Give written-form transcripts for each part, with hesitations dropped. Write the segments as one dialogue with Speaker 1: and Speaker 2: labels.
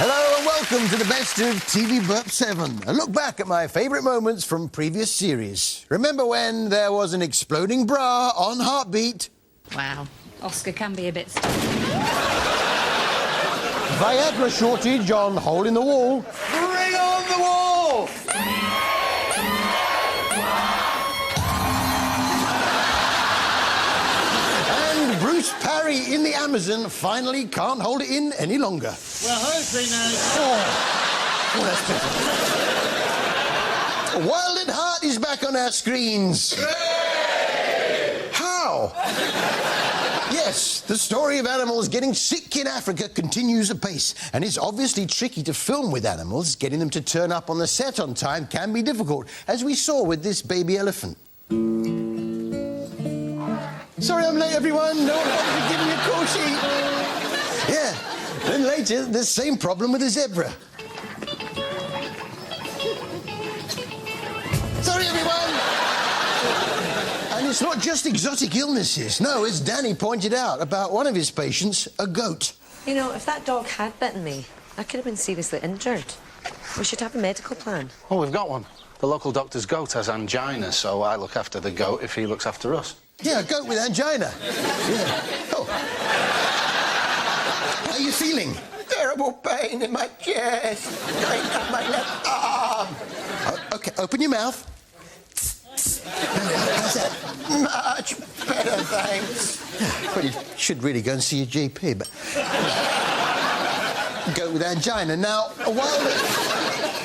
Speaker 1: Hello and welcome to the best of TV Burp 7. A look back at my favourite moments from previous series. Remember when there was an exploding bra on Heartbeat?
Speaker 2: Wow, Oscar can be a bit stuck.
Speaker 1: Viagra shortage on Hole in the Wall. Bring on the wall! And Bruce Parry in the Amazon finally can't hold it in any longer.
Speaker 3: Well, hopefully now.
Speaker 1: Oh, that's better. Wild at Heart is back on our screens. How? Yes, the story of animals getting sick in Africa continues apace, and it's obviously tricky to film with animals. Getting them to turn up on the set on time can be difficult, as we saw with this baby elephant. Sorry I'm late, everyone. No one bothered to give me a call sheet. Yeah, then later, the same problem with a zebra. Sorry, everyone. And it's not just exotic illnesses. No, as Danny pointed out about one of his patients, a goat.
Speaker 4: You know, if that dog had bitten me, I could have been seriously injured. We should have a medical plan.
Speaker 5: Oh, we've got one. The local doctor's goat has angina, so I look after the goat if he looks after us.
Speaker 1: Yeah, a goat with angina. Yeah. Oh. How are you feeling?
Speaker 3: Terrible pain in my chest. Going down my left arm.
Speaker 1: OK, open your mouth. How's that?
Speaker 3: Much better, thanks.
Speaker 1: Well, you should really go and see your GP, but... Goat with angina. Now, while the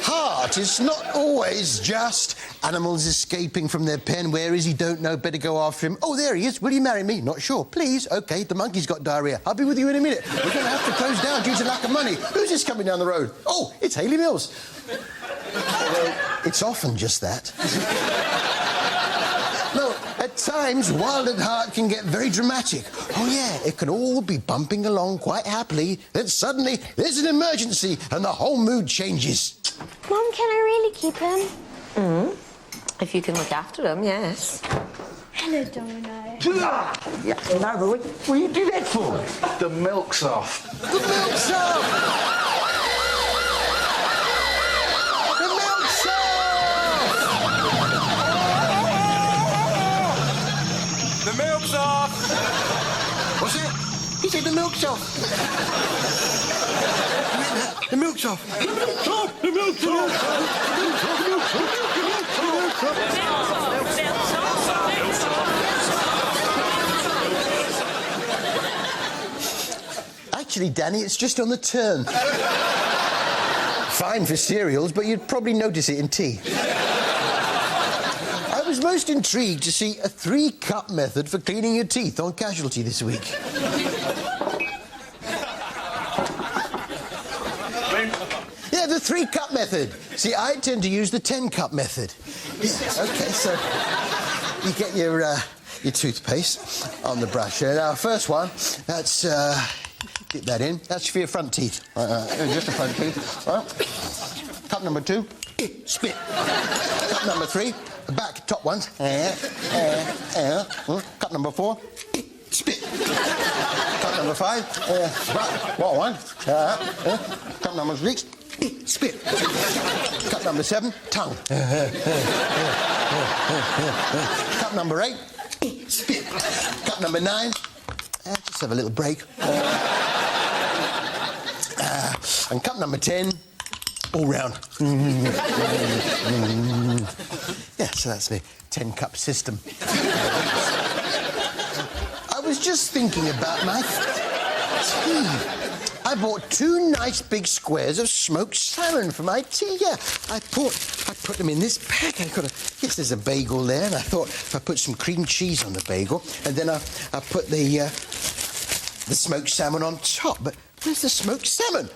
Speaker 1: heart is not always just animals escaping from their pen. Where is he? Don't know. Better go after him. Oh, there he is. Will you marry me? Not sure. Please. OK, the monkey's got diarrhoea. I'll be with you in a minute. We're going to have to close down due to lack of money. Who's this coming down the road? Oh, it's Hayley Mills. Well, it's often just that. No, at times, Wild at Heart can get very dramatic. Oh, yeah, it can all be bumping along quite happily. Then suddenly, there's an emergency and the whole mood changes.
Speaker 6: Mum, can I really keep him?
Speaker 4: If you can look after him, yes.
Speaker 6: Hello, Domino.
Speaker 3: Yeah, no, but what do you do that for?
Speaker 5: The milk's off.
Speaker 1: The milk's off! The milk's off!
Speaker 3: The milk's off.
Speaker 1: What's that? He said the milk's off. The milk's off.
Speaker 3: The milk's off. The milk's off.
Speaker 1: Actually, Danny, it's just on the turn. Fine for cereals, but you'd probably notice it in tea. I was most intrigued to see a 3-cup method for cleaning your teeth on Casualty this week. Yeah, the 3-cup method. See, I tend to use the 10-cup method. Yeah, OK, so you get your toothpaste on the brush. Now, first one, that's... Dip that in. That's for your front teeth. Just the front teeth. Right. Cup number 2, spit. Cup number 3, the back top ones. Cup number 4, spit. Cup number 5, what one? Cup number 6, spit. Cup number 7, tongue. Cup number 8, spit. Cup number 9, just have a little break. And cup number 10, all round. Yeah, so that's the 10-cup system. I was just thinking about my tea. I bought 2 nice big squares of smoked salmon for my tea. Yeah, I put them in this pack. Yes, there's a bagel there, and I thought if I put some cream cheese on the bagel, and then I put the smoked salmon on top. But where's the smoked salmon?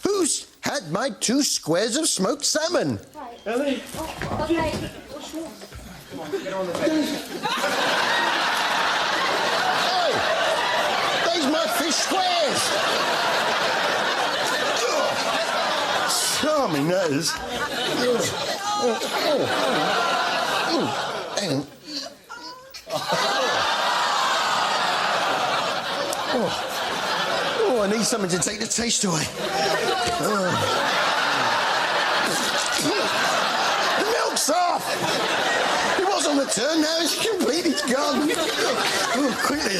Speaker 1: Who's had my 2 squares of smoked salmon?
Speaker 6: Right.
Speaker 3: Ellie?
Speaker 6: Oh, OK. What's wrong?
Speaker 3: Come on, get on the bed.
Speaker 1: Oh! There's my fish squares! Charming, that is. Hang on. Oh, I need something to take the taste away. The milk's off! It was on the turn, now it's completely gone. Oh, quickly.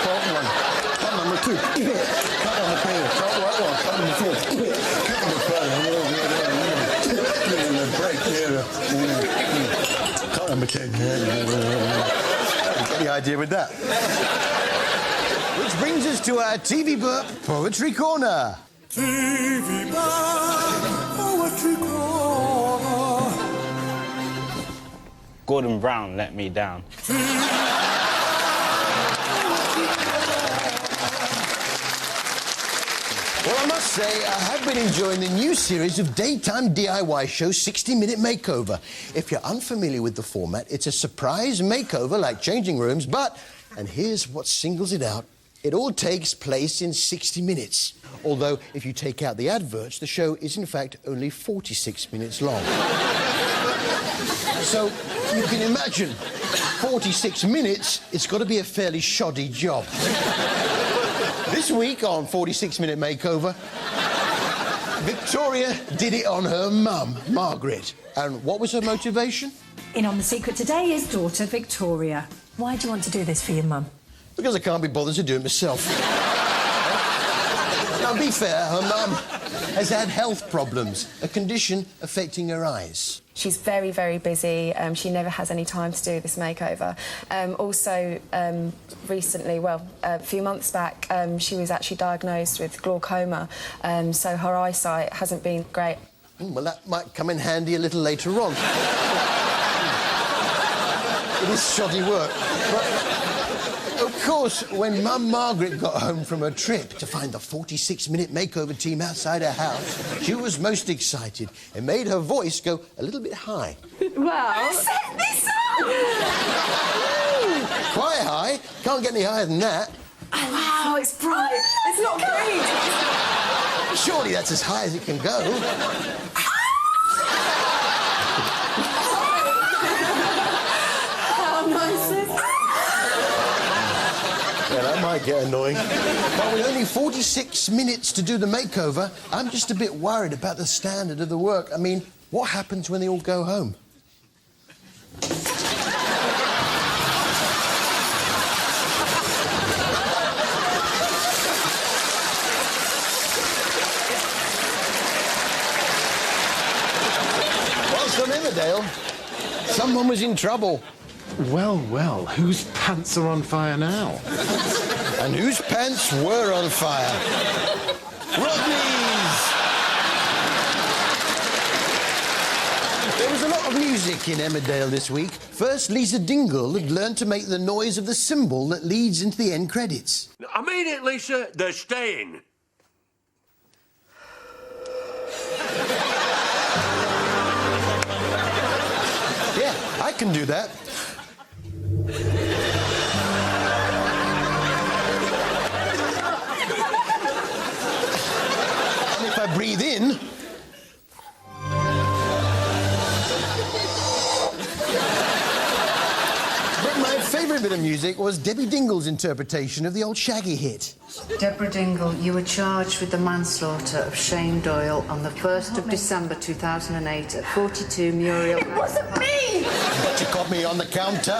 Speaker 1: Top one. Top number 2. Top number 3. Top right one. Top number 4. Top number 5. Break here. Top number 10. Get the idea with that. Which brings us to our TV Burp Poetry Corner.
Speaker 3: TV Burp Poetry Corner.
Speaker 7: Gordon Brown let me down.
Speaker 1: Well, I must say, I have been enjoying the new series of daytime DIY show 60-Minute Makeover. If you're unfamiliar with the format, it's a surprise makeover like changing rooms, but, and here's what singles it out, it all takes place in 60 minutes. Although, if you take out the adverts, the show is in fact only 46 minutes long. So, you can imagine, 46 minutes, it's got to be a fairly shoddy job. This week on 46-Minute Makeover, Victoria did it on her mum, Margaret. And what was her motivation?
Speaker 8: In On The Secret today is daughter Victoria. Why do you want to do this for your mum?
Speaker 1: Because I can't be bothered to do it myself. Now, be fair, her mum has had health problems, a condition affecting her eyes.
Speaker 9: She's very, very busy. She never has any time to do this makeover. Recently, well, a few months back, she was actually diagnosed with glaucoma, so her eyesight hasn't been great.
Speaker 1: Well, that might come in handy a little later on. It is shoddy work. But, of course, when Mum Margaret got home from her trip to find the 46-Minute Makeover team outside her house, she was most excited. It made her voice go a little bit high.
Speaker 9: Well...
Speaker 8: Set this up!
Speaker 1: Quite high. Can't get any higher than that.
Speaker 9: Wow, it's bright. It's not great.
Speaker 1: Surely that's as high as it can go.
Speaker 9: How nice is it?
Speaker 1: Yeah, that might get annoying. But with only 46 minutes to do the makeover, I'm just a bit worried about the standard of the work. I mean, what happens when they all go home? Whilst on Emmerdale, someone was in trouble.
Speaker 10: Well, well, whose pants are on fire now?
Speaker 1: And whose pants were on fire? Rodney's! There was a lot of music in Emmerdale this week. First, Lisa Dingle had learned to make the noise of the cymbal that leads into the end credits.
Speaker 11: I mean it, Lisa. They're staying.
Speaker 1: Yeah, I can do that. And if I breathe in... But my favourite bit of music was Debbie Dingle's interpretation of the old Shaggy hit.
Speaker 12: Deborah Dingle, you were charged with the manslaughter of Shane Doyle on the 1st of December 2008 at 42 Muriel...
Speaker 6: It wasn't me!
Speaker 1: But you caught me on the counter.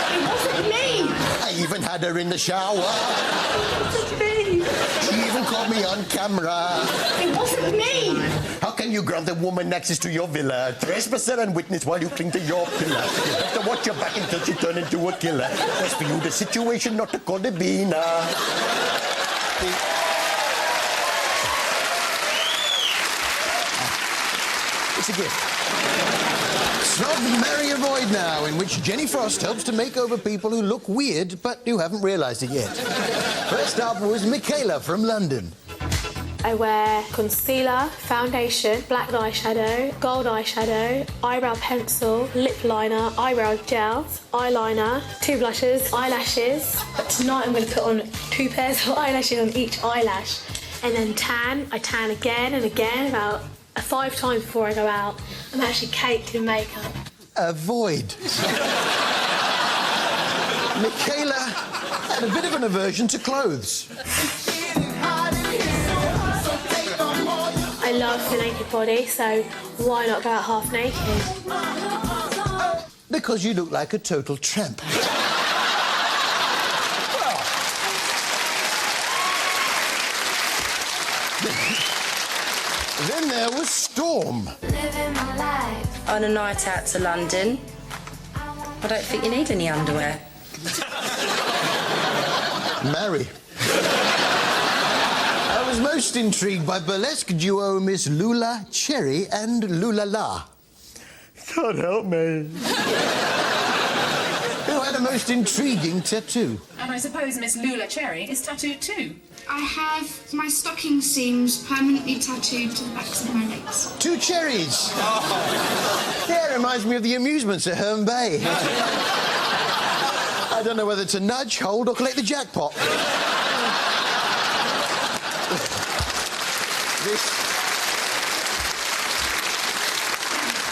Speaker 6: It wasn't me!
Speaker 1: I even had her in the shower.
Speaker 6: It wasn't me!
Speaker 1: She even caught me on camera.
Speaker 6: It wasn't me!
Speaker 1: How can you grant a woman access to your villa? Trespasser and witness while you cling to your pillar. You have to watch your back until she turns into a killer. Best for you the situation not to call the Vina. It's a gift. Snog, marry, avoid now, in which Jenny Frost helps to make over people who look weird but who haven't realised it yet. First up was Michaela from London.
Speaker 13: I wear concealer, foundation, black eyeshadow, gold eyeshadow, eyebrow pencil, lip liner, eyebrow gels, eyeliner, 2 blushes, eyelashes. But tonight I'm going to put on 2 pairs of eyelashes on each eyelash. And then tan. I tan again and again, about 5 times before I go out. I'm actually caked in makeup.
Speaker 1: Avoid. Michaela and a bit of an aversion to clothes.
Speaker 13: I love the naked body, so why not go out half naked?
Speaker 1: Because you look like a total tramp. Then there was Storm.
Speaker 14: On a night out to London, I don't think you need any underwear.
Speaker 1: Marry. I was most intrigued by burlesque duo Miss Lula Cherry and Lula La.
Speaker 11: God help me.
Speaker 1: Who had a most intriguing tattoo.
Speaker 15: And I suppose Miss Lula Cherry is tattooed too.
Speaker 6: I have my stocking seams permanently tattooed to the backs of my legs.
Speaker 1: 2 cherries. Yeah, it reminds me of the amusements at Herne Bay. I don't know whether to nudge, hold, or collect the jackpot.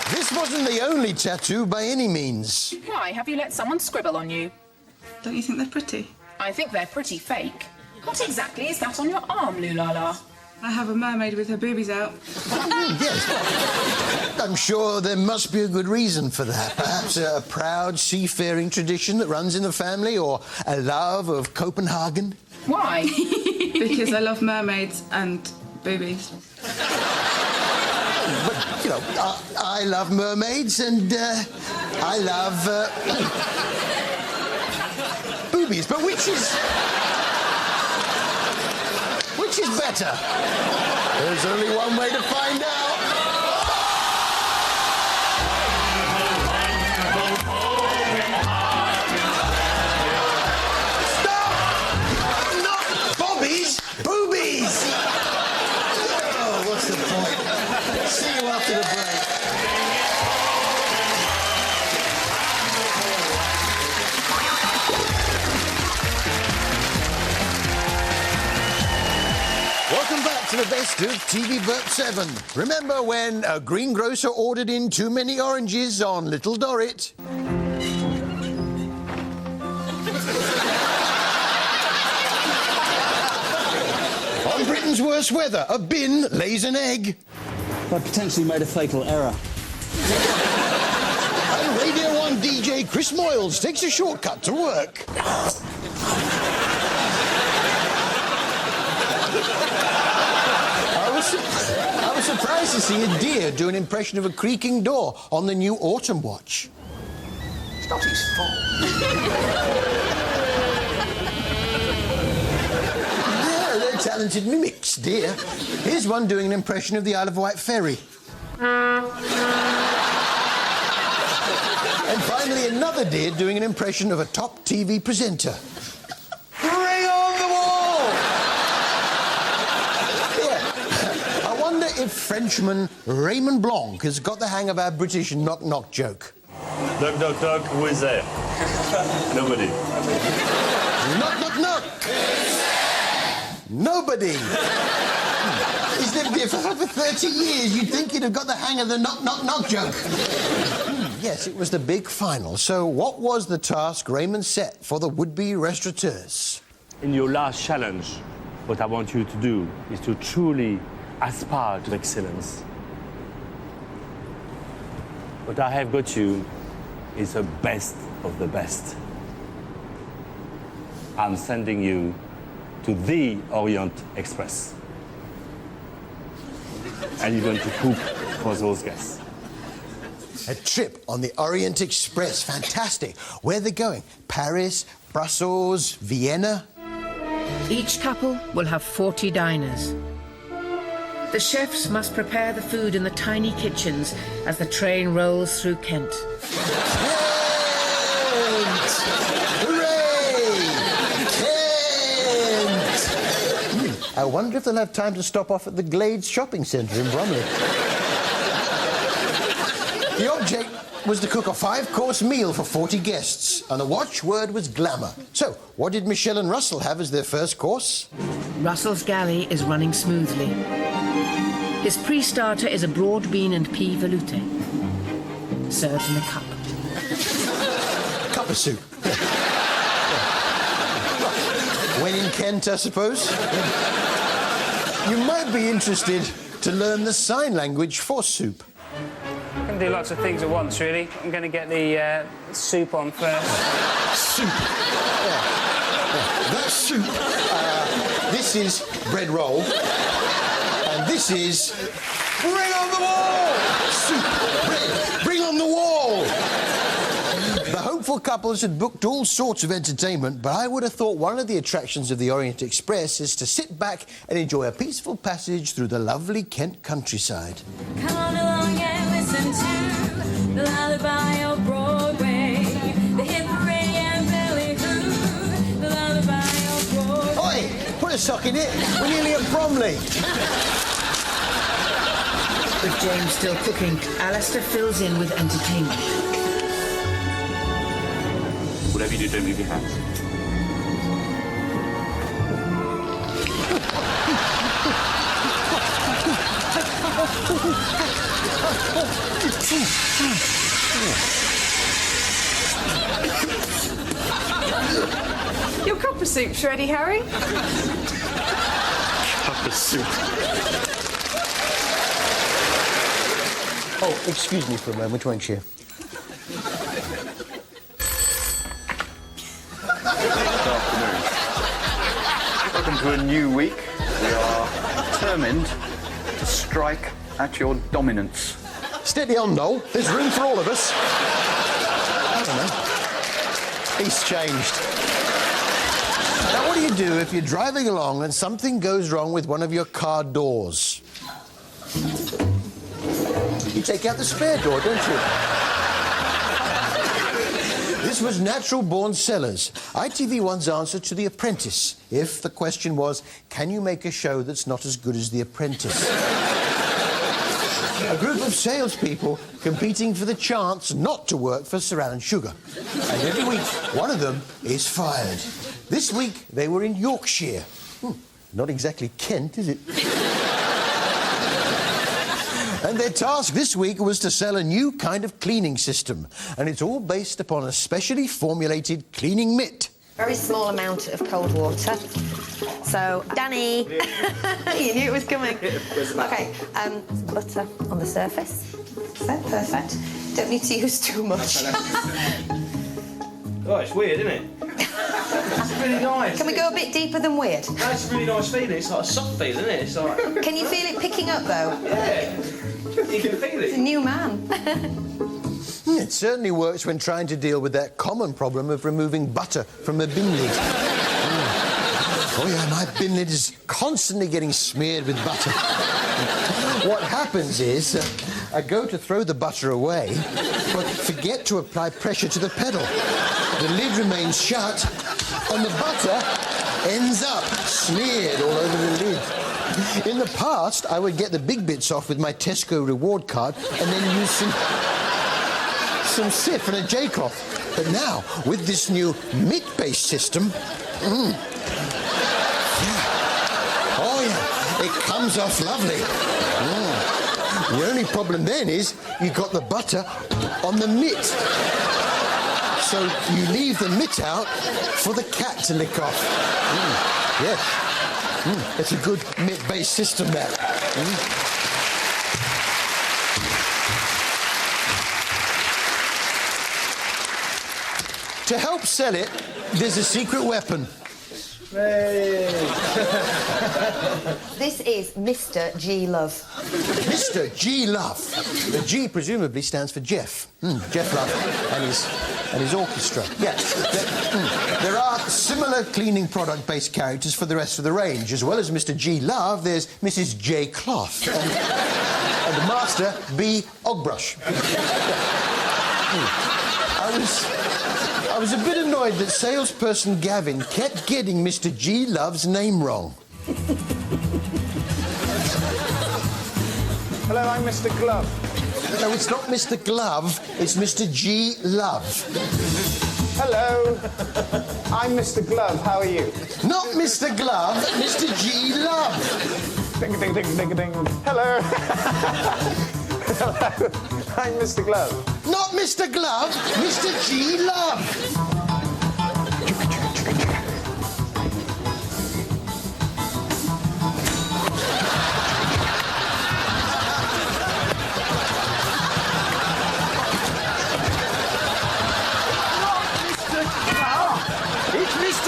Speaker 1: This wasn't the only tattoo by any means.
Speaker 15: Why, have you let someone scribble on you?
Speaker 6: Don't you think they're pretty?
Speaker 15: I think they're pretty fake. What exactly is that on your arm, Lulala?
Speaker 6: I have a mermaid with her boobies out.
Speaker 1: Yes. I'm sure there must be a good reason for that. Perhaps a proud seafaring tradition that runs in the family, or a love of Copenhagen.
Speaker 15: Why?
Speaker 6: Because I love mermaids and boobies.
Speaker 1: But, you know, I love mermaids and I love boobies. But which is better? There's only one way to find out. Stop! Not bobbies, boobies! Oh, what's the point? See you after the break. Welcome back to the best of TV Burp 7. Remember when a greengrocer ordered in too many oranges on Little Dorrit? On Britain's worst weather, a bin lays an egg.
Speaker 16: I potentially made a fatal error.
Speaker 1: And Radio 1 DJ Chris Moyles takes a shortcut to work. I was surprised to see a deer do an impression of a creaking door on the new Autumn Watch. It's not his fault. Yeah, they're talented mimics, dear. Here's one doing an impression of the Isle of Wight ferry. And finally, another deer doing an impression of a top TV presenter. Bring on the wall! Yeah. I wonder if Frenchman Raymond Blanc has got the hang of our British knock-knock joke.
Speaker 11: Knock, knock, knock, who is there? Nobody.
Speaker 1: Knock, knock, knock! Nobody! He's lived here for over 30 years. You'd think he'd have got the hang of the knock, knock, knock joke. Yes, it was the big final. So what was the task Raymond set for the would-be restaurateurs?
Speaker 7: In your last challenge, what I want you to do is to truly aspire to excellence. What I have got you is the best of the best. I'm sending you to the Orient Express. And you're going to cook for those guests.
Speaker 1: A trip on the Orient Express. Fantastic. Where are they going? Paris, Brussels, Vienna?
Speaker 17: Each couple will have 40 diners. The chefs must prepare the food in the tiny kitchens as the train rolls through Kent.
Speaker 1: I wonder if they'll have time to stop off at the Glades shopping centre in Bromley. The object was to cook a 5-course meal for 40 guests, and the watchword was glamour. So, what did Michelle and Russell have as their first course?
Speaker 17: Russell's galley is running smoothly. His pre-starter is a broad bean and pea velouté, served in a cup.
Speaker 1: Cup of soup. Kent, I suppose. You might be interested to learn the sign language for soup.
Speaker 18: I'm going to do lots of things at once, really. I'm going to get the soup on first.
Speaker 1: Soup. That's soup. This is bread roll. And this is... Bring on the wall! Soup, bread, bring on the wall! The hopeful couples had booked all sorts of entertainment, but I would have thought one of the attractions of the Orient Express is to sit back and enjoy a peaceful passage through the lovely Kent countryside.
Speaker 19: Come on along and listen to the lullaby of Broadway, the hit parade and ballyhoo, the lullaby of Broadway.
Speaker 1: Oi! Put a sock in it. We're nearly at Bromley.
Speaker 17: With James still cooking, Alistair fills in with entertainment.
Speaker 11: Whatever you do, don't leave your hands.
Speaker 15: Your cup of soup's ready, Harry.
Speaker 11: Cup of soup.
Speaker 1: Oh, excuse me for a moment, won't you?
Speaker 20: Good afternoon. Welcome to a new week. We are determined to strike at your dominance.
Speaker 1: Steady on, Noel. There's room for all of us. I don't know. He's changed. Now, what do you do if you're driving along and something goes wrong with one of your car doors? You take out the spare door, don't you? This was Natural-Born Sellers, ITV1's answer to The Apprentice, if the question was, can you make a show that's not as good as The Apprentice? A group of salespeople competing for the chance not to work for Sir Alan Sugar. And every week, one of them is fired. This week, they were in Yorkshire. Not exactly Kent, is it? And their task this week was to sell a new kind of cleaning system. And it's all based upon a specially formulated cleaning mitt.
Speaker 4: Very small amount of cold water. So, Danny, you knew it was coming. OK, butter on the surface. That's perfect. Don't need to use too much.
Speaker 21: Oh, it's weird, isn't it? It's really nice.
Speaker 4: Can we go a bit deeper than weird?
Speaker 21: That's a really nice feeling. It's like a soft feeling, isn't it? It's like...
Speaker 4: Can you feel it picking up, though?
Speaker 21: Yeah. You can feel it.
Speaker 4: It's a new man.
Speaker 1: It certainly works when trying to deal with that common problem of removing butter from a bin lid. Oh, yeah, my bin lid is constantly getting smeared with butter. What happens is, I go to throw the butter away, but forget to apply pressure to the pedal. The lid remains shut, and the butter ends up smeared all over the lid. In the past, I would get the big bits off with my Tesco reward card and then use some Sif and a J-cloth. But now, with this new mitt-based system... Oh, yeah, it comes off lovely. The only problem then is you've got the butter on the mitt. So you leave the mitt out for the cat to lick off. Yes. It's a good mitt-based system, that. To help sell it, there's a secret weapon.
Speaker 4: This is Mr. G. Love.
Speaker 1: Mr. G. Love. The G presumably stands for Jeff. Jeff Love and his orchestra. Yeah. There are similar cleaning product-based characters for the rest of the range. As well as Mr. G. Love, there's Mrs. J. Cloth and Master B. Ogbrush. I was a bit annoyed that salesperson Gavin kept getting Mr. G. Love's name wrong.
Speaker 22: Hello, I'm Mr. Glove.
Speaker 1: No, it's not Mr. Glove, it's Mr. G. Love.
Speaker 22: Hello, I'm Mr. Glove. How are you?
Speaker 1: Not Mr. Glove, Mr. G. Love.
Speaker 22: Ding, ding, ding, ding, ding. Hello. Hello, I'm Mr. Glove.
Speaker 1: Not Mr. Glove, Mr. G. Love.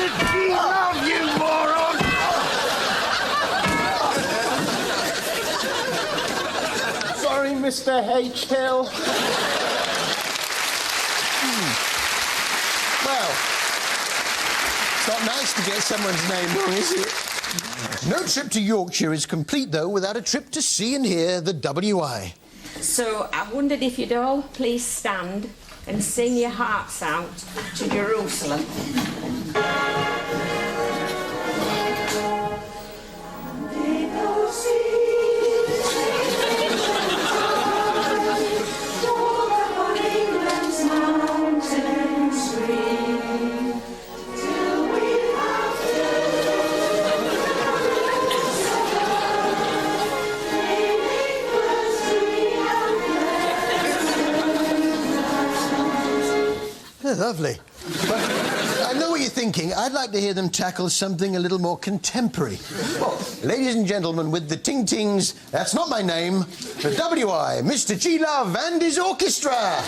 Speaker 3: Mr. G-Love, you moron!
Speaker 22: Sorry, Mr. H. Hill.
Speaker 1: Well, it's not nice to get someone's name wrong, is it? No trip to Yorkshire is complete, though, without a trip to see and hear the WI.
Speaker 2: So I wondered if you'd all please stand and sing your hearts out to Jerusalem.
Speaker 1: Lovely. But I know what you're thinking. I'd like to hear them tackle something a little more contemporary. Well, ladies and gentlemen, with the ting-tings, that's not my name, the WI, Mr. G-Love and his orchestra.